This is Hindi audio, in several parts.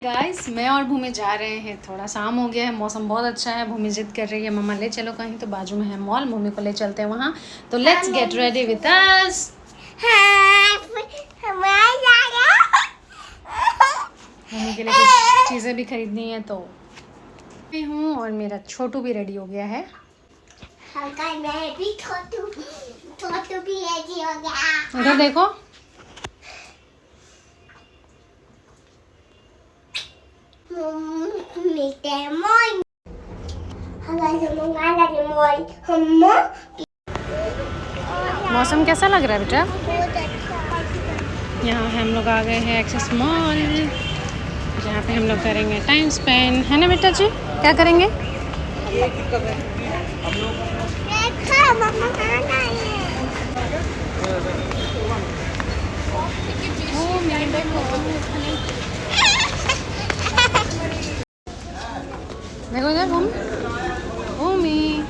गाइस मैं और भूमि जा रहे हैं, थोड़ा शाम हो गया है, मौसम बहुत अच्छा है। भूमि जिद कर रही है मम्मा ले चलो कहीं, तो बाजू में है मॉल, भूमि को ले चलते हैं वहाँ। तो let's get ready with us. भूमि के लिए कुछ चीज़ें भी खरीदनी है तो मैं हूँ, और मेरा छोटू भी रेडी हो गया है। मैं भी छोटू भी रेडी हो गया। इधर देखो, मौसम कैसा लग रहा है बेटा? यहाँ हम लोग आ गए हैं एक्सेस मॉल, जहाँ पे हम लोग करेंगे टाइम स्पेंड, है ना बेटा जी? क्या करेंगे? देखो इधर भूमि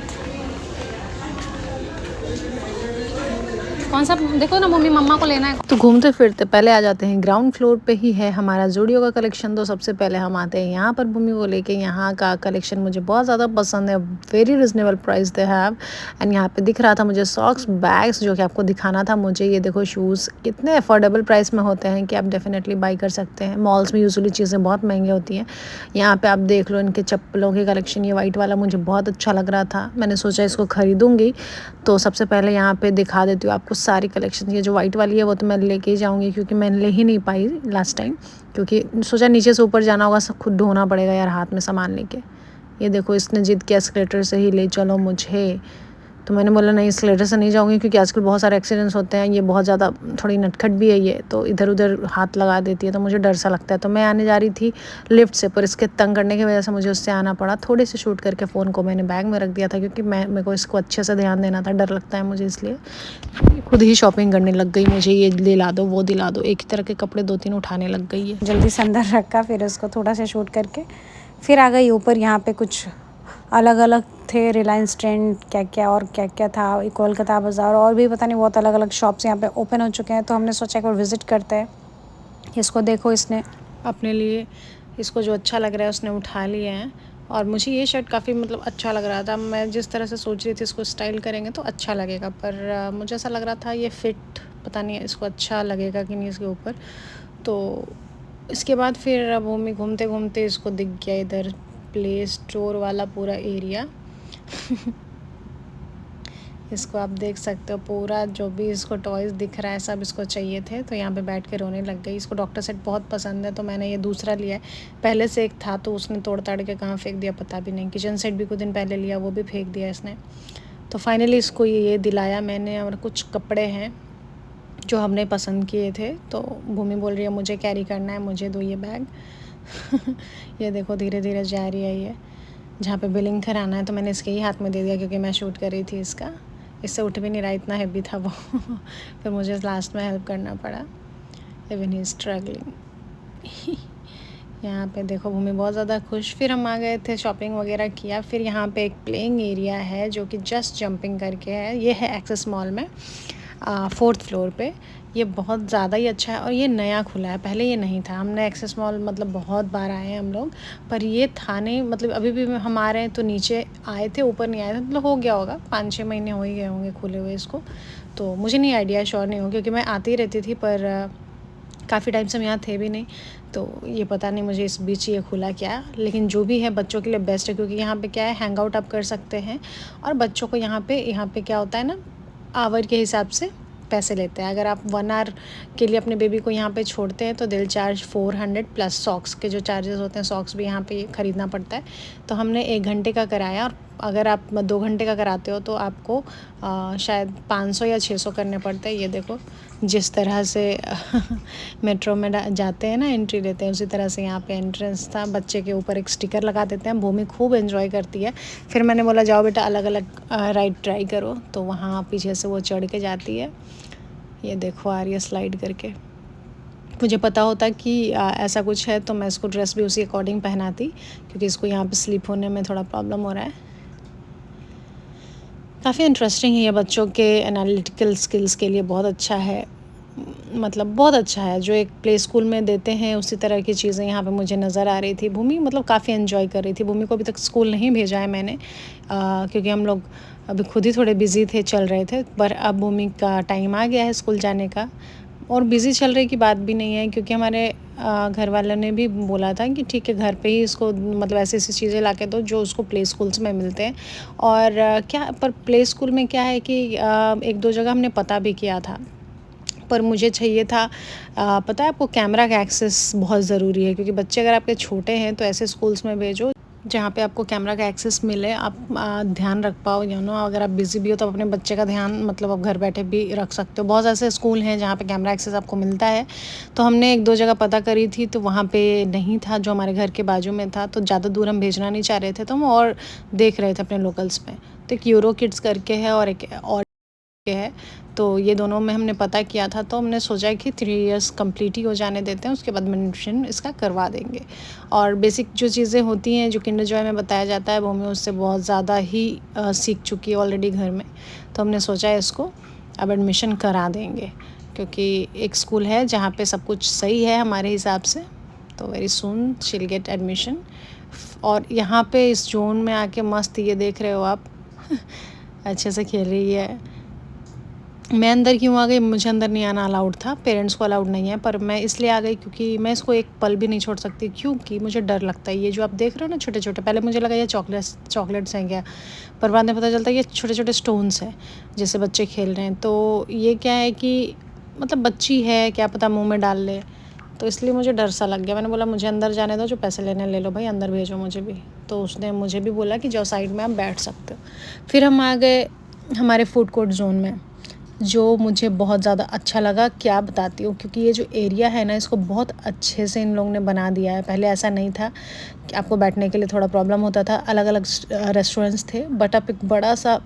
कौन सा देखो ना, मम्मी मम्मा को लेना है। तो घूमते फिरते पहले आ जाते हैं ग्राउंड फ्लोर पे ही है हमारा ज़ूडियो का कलेक्शन। तो सबसे पहले हम आते हैं यहाँ पर भूमि को लेके। यहाँ का कलेक्शन मुझे बहुत ज़्यादा पसंद है, very reasonable price they have. And यहाँ पे दिख रहा था मुझे सॉक्स, बैग्स, जो कि आपको दिखाना था मुझे। ये देखो शूज़ कितने अफोर्डेबल प्राइस में होते हैं कि आप डेफिनेटली बाई कर सकते हैं। मॉल्स में यूजुअली चीज़ें बहुत महंगी होती हैं। यहाँ पर आप देख लो इनके चप्पलों के कलेक्शन। ये वाइट वाला मुझे बहुत अच्छा लग रहा था, मैंने सोचा इसको ख़रीदूँगी। तो सबसे पहले यहाँ पर दिखा देती हूँ आपको सारी कलेक्शन। ये जो वाइट वाली है वो तो मैं लेके ही जाऊंगी, क्योंकि मैं ले ही नहीं पाई लास्ट टाइम, क्योंकि सोचा नीचे से ऊपर जाना होगा, सब खुद ढोना पड़ेगा यार हाथ में सामान लेके। ये देखो इसने जिद किया एस्केलेटर से ही ले चलो मुझे, तो मैंने बोला नहीं एस्केलेटर से नहीं जाऊंगी, क्योंकि आजकल बहुत सारे एक्सीडेंट्स होते हैं। ये बहुत ज़्यादा थोड़ी नटखट भी है, ये तो इधर उधर हाथ लगा देती है, तो मुझे डर सा लगता है। तो मैं आने जा रही थी लिफ्ट से, पर इसके तंग करने की वजह से मुझे उससे आना पड़ा। थोड़े से शूट करके फ़ोन को मैंने बैग में रख दिया था, क्योंकि मेरे को इसको अच्छे से ध्यान देना था, डर लगता है मुझे, इसलिए खुद ही शॉपिंग करने लग गई। मुझे ये दिला दो वो दिला दो, एक ही तरह के कपड़े 2-3 उठाने लग गई है। जल्दी से अंदर रखा, फिर उसको थोड़ा सा शूट करके फिर आ गई ऊपर। यहाँ पे कुछ अलग अलग थे, रिलायंस ट्रेंड क्या क्या था, कोलकाता बाज़ार, और भी पता नहीं बहुत अलग अलग शॉप्स यहाँ पे ओपन हो चुके हैं। तो हमने सोचा एक बार विज़िट करते हैं। इसको देखो, इसने अपने लिए इसको जो अच्छा लग रहा है उसने उठा लिए हैं। और मुझे ये शर्ट काफ़ी मतलब अच्छा लग रहा था। मैं जिस तरह से सोच रही थी इसको स्टाइल करेंगे तो अच्छा लगेगा, पर मुझे ऐसा लग रहा था ये फिट पता नहीं इसको अच्छा लगेगा कि नहीं इसके ऊपर। तो इसके बाद फिर भूमि घूमते घूमते इसको दिख गया इधर प्ले स्टोर वाला पूरा एरिया। इसको आप देख सकते हो, पूरा जो भी इसको टॉयज़ दिख रहा है सब इसको चाहिए थे। तो यहाँ पे बैठ के रोने लग गई। इसको डॉक्टर सेट बहुत पसंद है, तो मैंने ये दूसरा लिया है। पहले से एक था तो उसने तोड़ ताड़ के कहाँ फेंक दिया पता भी नहीं। किचन सेट भी कुछ दिन पहले लिया, वो भी फेंक दिया इसने। तो फाइनली इसको ये दिलाया मैंने। और कुछ कपड़े हैं जो हमने पसंद किए थे, तो भूमि बोल रही है मुझे कैरी करना है, मुझे दो ये बैग। ये देखो धीरे धीरे जा रही है ये, जहाँ पे बिलिंग कराना है। तो मैंने इसके ही हाथ में दे दिया, क्योंकि मैं शूट कर रही थी इसका। इससे उठ भी नहीं रहा, इतना हैवी था वो। फिर मुझे लास्ट में हेल्प करना पड़ा। Even he struggling. यहाँ पे देखो भूमि बहुत ज़्यादा खुश। फिर हम आ गए थे, शॉपिंग वगैरह किया। फिर यहाँ पे एक प्लेइंग एरिया है जो कि जस्ट जंपिंग करके है। ये है एक्सेस मॉल में 4th फ्लोर पे। ये बहुत ज़्यादा ही अच्छा है, और ये नया खुला है, पहले ये नहीं था। हमने एक्सेस मॉल मतलब बहुत बार आए हैं हम लोग, पर ये था नहीं। मतलब अभी भी हम आ रहे हैं तो नीचे आए थे, ऊपर नहीं आए थे। मतलब हो गया होगा 5-6 महीने हो ही गए होंगे खुले हुए इसको। तो मुझे नहीं आइडिया, श्योर नहीं हो, क्योंकि मैं आती रहती थी, पर काफ़ी टाइम से हम यहाँ थे भी नहीं। तो ये पता नहीं मुझे इस बीच ये खुला क्या। लेकिन जो भी है बच्चों के लिए बेस्ट है, क्योंकि यहाँ पे क्या है, हैंग आउट आप कर सकते हैं। और बच्चों को यहाँ पे क्या होता है ना, आवर के हिसाब से पैसे लेते हैं। अगर आप 1 आवर के लिए अपने बेबी को यहाँ पे छोड़ते हैं तो दिल चार्ज 400 प्लस सॉक्स के जो चार्जेस होते हैं, सॉक्स भी यहाँ पे ख़रीदना पड़ता है। तो हमने 1 घंटे का कराया, और अगर आप 2 घंटे का कराते हो तो आपको शायद 500 या 600 करने पड़ते हैं। ये देखो जिस तरह से मेट्रो में जाते हैं ना, एंट्री लेते हैं, उसी तरह से यहाँ पे एंट्रेंस था। बच्चे के ऊपर एक स्टिकर लगा देते हैं। भूमि खूब एंजॉय करती है। फिर मैंने बोला जाओ बेटा अलग अलग राइड ट्राई करो, तो वहाँ पीछे से वो चढ़ के जाती है। ये देखो आ रही है स्लाइड करके। मुझे पता होता कि ऐसा कुछ है तो मैं इसको ड्रेस भी उसी अकॉर्डिंग पहनाती, क्योंकि इसको यहाँ पे स्लीप होने में थोड़ा प्रॉब्लम हो रहा है। काफ़ी इंटरेस्टिंग है ये, बच्चों के एनालिटिकल स्किल्स के लिए बहुत अच्छा है। मतलब बहुत अच्छा है, जो एक प्ले स्कूल में देते हैं उसी तरह की चीज़ें यहाँ पे मुझे नज़र आ रही थी। भूमि मतलब काफ़ी एंजॉय कर रही थी। भूमि को अभी तक स्कूल नहीं भेजा है मैंने, क्योंकि हम लोग अभी खुद ही थोड़े बिज़ी थे, चल रहे थे। पर अब भूमि का टाइम आ गया है स्कूल जाने का, और बिज़ी चल रही की बात भी नहीं है, क्योंकि हमारे घर वालों ने भी बोला था कि ठीक है घर पे ही इसको मतलब ऐसी ऐसी चीज़ें ला के दो जो उसको प्ले स्कूल्स में मिलते हैं। और क्या पर प्ले स्कूल में क्या है कि एक दो जगह हमने पता भी किया था, पर मुझे चाहिए था पता है आपको, कैमरा का एक्सेस बहुत ज़रूरी है, क्योंकि बच्चे अगर आपके छोटे हैं तो ऐसे स्कूल्स में भेजो जहाँ पे आपको कैमरा का एक्सेस मिले, आप ध्यान रख पाओ। अगर आप बिज़ी भी हो तो अपने बच्चे का ध्यान मतलब आप घर बैठे भी रख सकते हो। बहुत ऐसे स्कूल हैं जहाँ पे कैमरा एक्सेस आपको मिलता है। तो हमने एक दो जगह पता करी थी, तो वहाँ पे नहीं था, जो हमारे घर के बाजू में था। तो ज़्यादा दूर हम भेजना नहीं चाह रहे थे, तो हम और देख रहे थे अपने लोकल्स में। तो एक यूरो किड्स करके है और एक और है, तो ये दोनों में हमने पता किया था। तो हमने सोचा कि 3 इयर्स कंप्लीट ही हो जाने देते हैं, उसके बाद एडमिशन इसका करवा देंगे। और बेसिक जो चीज़ें होती हैं जो किंडर जॉय में बताया जाता है, वो हमें उससे बहुत ज़्यादा ही सीख चुकी है ऑलरेडी घर में। तो हमने सोचा है इसको अब एडमिशन करा देंगे, क्योंकि एक स्कूल है जहाँ पे सब कुछ सही है हमारे हिसाब से। तो very soon she will get admission. और यहाँ पे इस जोन में आके मस्त ये देख रहे हो आप अच्छे से खेल रही है। मैं अंदर क्यों आ गई, मुझे अंदर नहीं आना अलाउड था, पेरेंट्स को अलाउड नहीं है, पर मैं इसलिए आ गई क्योंकि मैं इसको एक पल भी नहीं छोड़ सकती, क्योंकि मुझे डर लगता है। ये जो आप देख रहे हो ना छोटे छोटे, पहले मुझे लगा ये चॉकलेट्स हैं क्या, पर बाद में पता चलता है ये छोटे छोटे स्टोन्स हैं जैसे बच्चे खेल रहे हैं। तो ये क्या है कि मतलब बच्ची है, क्या पता मुँह में डाल ले, तो इसलिए मुझे डर सा लग गया। मैंने बोला मुझे अंदर जाने दो, जो पैसे लेने ले लो भाई, अंदर भेजो मुझे भी। तो उसने मुझे भी बोला कि जाओ साइड में आप बैठ सकते हो। फिर हम आ गए हमारे फूड कोर्ट जोन में, जो मुझे बहुत ज़्यादा अच्छा लगा, क्या बताती हूँ, क्योंकि ये जो एरिया है ना, इसको बहुत अच्छे से इन लोगों ने बना दिया है। पहले ऐसा नहीं था कि आपको बैठने के लिए थोड़ा प्रॉब्लम होता था, अलग अलग रेस्टोरेंट्स थे, बट अब एक बड़ा सा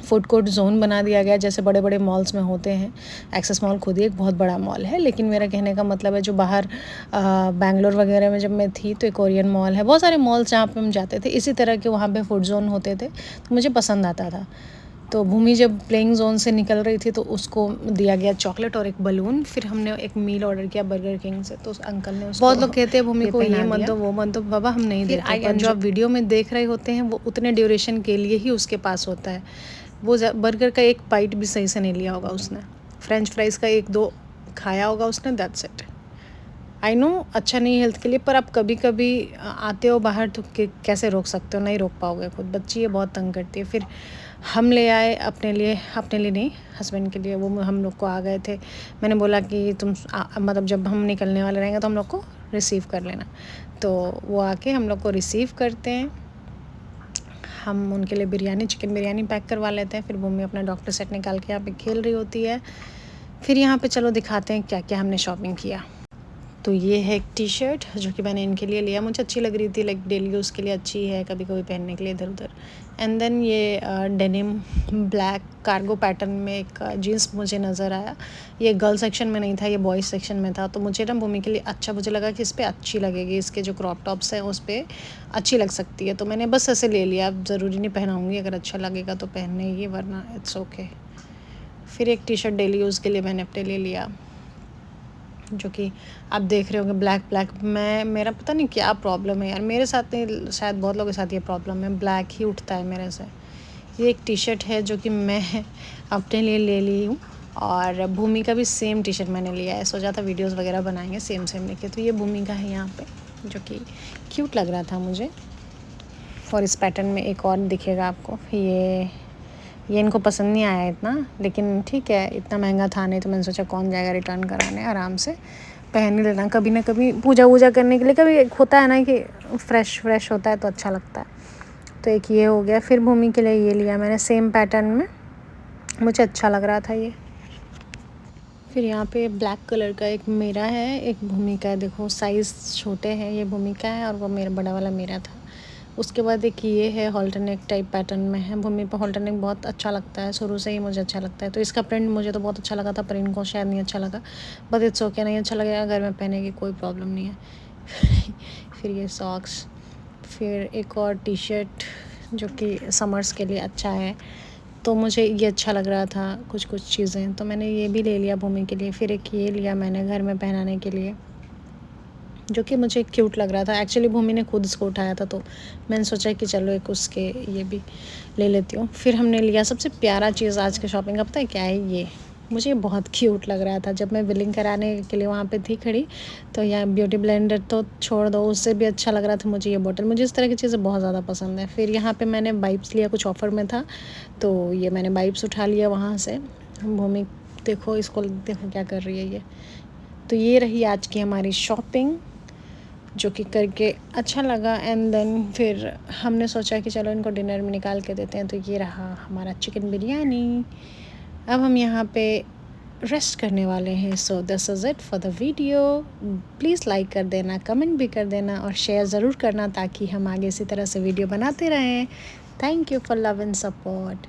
फूड कोर्ट जोन बना दिया गया, जैसे बड़े बड़े मॉल्स में होते हैं। एक्सेस मॉल खुद ही एक बहुत बड़ा मॉल है, लेकिन मेरा कहने का मतलब है जो बाहर बैंगलोर वगैरह में जब मैं थी तो एक कोरियन मॉल है, बहुत सारे मॉल्स जहाँ पे हम जाते थे इसी तरह के वहाँ पे फूड जोन होते थे, तो मुझे पसंद आता था। तो भूमि जब प्लेइंग जोन से निकल रही थी तो उसको दिया गया चॉकलेट और एक बलून। फिर हमने एक मील ऑर्डर किया बर्गर किंग से, तो उस अंकल ने उसको, बहुत लोग कहते हैं भूमि को ये मत दो वो मत दो, बाबा हम नहीं देते, पर जो आप वीडियो में देख रहे होते हैं वो उतने ड्यूरेशन के लिए ही उसके पास होता है। वो बर्गर का एक बाइट भी सही से नहीं लिया होगा उसने, फ्रेंच फ्राइज़ का एक दो खाया होगा उसने, दैट्स इट। आई नो अच्छा नहीं हेल्थ के लिए, पर आप कभी कभी आते हो बाहर तो कैसे रोक सकते हो, नहीं रोक पाओगे खुद। बच्ची ये बहुत तंग करती है। फिर हम ले आए अपने लिए नहीं, हस्बैंड के लिए। वो हम लोग को आ गए थे, मैंने बोला कि तुम मतलब जब हम निकलने वाले रहेंगे तो हम लोग को रिसीव कर लेना। तो वो आके हम लोग को रिसीव करते हैं, हम उनके लिए बिरयानी, चिकन बिरयानी पैक करवा लेते हैं। फिर भूमि अपना डॉक्टर सेट निकाल के यहाँ पे खेल रही होती है। फिर यहाँ पे चलो दिखाते हैं क्या क्या हमने शॉपिंग किया। तो ये है एक टी शर्ट जो कि मैंने इनके लिए लिया, मुझे अच्छी लग रही थी, लाइक डेली यूज़ के लिए अच्छी है, कभी कभी पहनने के लिए इधर उधर। एंड देन ये डेनिम ब्लैक कार्गो पैटर्न में एक जीन्स मुझे नज़र आया। ये गर्ल सेक्शन में नहीं था, ये बॉयज़ सेक्शन में था, तो मुझे ना भूमि के लिए अच्छा, मुझे लगा कि इस पर अच्छी लगेगी, इसके जो क्रॉप टॉप्स हैं उस पर अच्छी लग सकती है, तो मैंने बस ऐसे ले लिया। अब ज़रूरी नहीं पहनाऊँगी, अगर अच्छा लगेगा तो पहनने ही, वरना इट्स ओके। फिर एक टी शर्ट डेली यूज़ के लिए मैंने अपने लिए लिया, जो कि आप देख रहे होंगे ब्लैक। मेरा पता नहीं क्या प्रॉब्लम है यार, मेरे साथ नहीं, शायद बहुत लोगों के साथ ये प्रॉब्लम है, ब्लैक ही उठता है मेरे से। ये एक टी शर्ट है जो कि मैं अपने लिए ले ली हूँ, और भूमि का भी सेम टी शर्ट मैंने लिया है। सोचा था वीडियोस वगैरह बनाएंगे सेम लेके, तो ये भूमि का है यहाँ पे, जो कि क्यूट लग रहा था मुझे। और इस पैटर्न में एक और दिखेगा आपको, ये इनको पसंद नहीं आया इतना, लेकिन ठीक है, इतना महंगा था नहीं, तो मैंने सोचा कौन जाएगा रिटर्न कराने, आराम से पहन ही लेना। कभी ना कभी पूजा वूजा करने के लिए कभी होता है ना कि फ्रेश होता है तो अच्छा लगता है। तो एक ये हो गया। फिर भूमि के लिए ये लिया मैंने सेम पैटर्न में, मुझे अच्छा लग रहा था ये। फिर यहाँ पे ब्लैक कलर का एक मेरा है, एक भूमि का है। देखो साइज़ छोटे हैं, ये भूमि का है और वो मेरा बड़ा वाला मेरा था। उसके बाद एक ये है, हॉल्टरनेक टाइप पैटर्न में है। भूमि पर हॉल्टरनेक बहुत अच्छा लगता है, शुरू से ही मुझे अच्छा लगता है, तो इसका प्रिंट मुझे तो बहुत अच्छा लगा था, पर इनको शायद नहीं अच्छा लगा। बट इट्स ओके, नहीं अच्छा लगेगा घर में पहने की कोई प्रॉब्लम नहीं है। फिर ये सॉक्स, फिर एक और टी शर्ट जो कि समर्स के लिए अच्छा है, तो मुझे ये अच्छा लग रहा था कुछ चीज़ें, तो मैंने ये भी ले लिया भूमि के लिए। फिर एक ये लिया मैंने घर में पहनाने के लिए, जो कि मुझे क्यूट लग रहा था। एक्चुअली भूमि ने खुद इसको उठाया था, तो मैंने सोचा कि चलो एक उसके ये भी ले लेती हूँ। फिर हमने लिया सबसे प्यारा चीज़ आज के शॉपिंग का, पता है क्या है ये? मुझे ये बहुत क्यूट लग रहा था। जब मैं बिलिंग कराने के लिए वहाँ पे थी खड़ी, तो यहाँ ब्यूटी ब्लेंडर तो छोड़ दो, उससे भी अच्छा लग रहा था मुझे ये बॉटल। मुझे इस तरह की चीज़ें बहुत ज़्यादा पसंद है। फिर यहाँ पे मैंने वाइप्स लिया, कुछ ऑफ़र में था, तो ये मैंने वाइप्स उठा लिया वहाँ से। भूमि देखो, इसको देखो क्या कर रही है ये। तो ये रही आज की हमारी शॉपिंग, जो कि करके अच्छा लगा। एंड देन फिर हमने सोचा कि चलो इनको डिनर में निकाल के देते हैं। तो ये रहा हमारा चिकन बिरयानी। अब हम यहाँ पे रेस्ट करने वाले हैं। So this is it for the video. Please like कर देना, कमेंट भी कर देना और शेयर ज़रूर करना, ताकि हम आगे इसी तरह से वीडियो बनाते रहें। Thank you for love and support.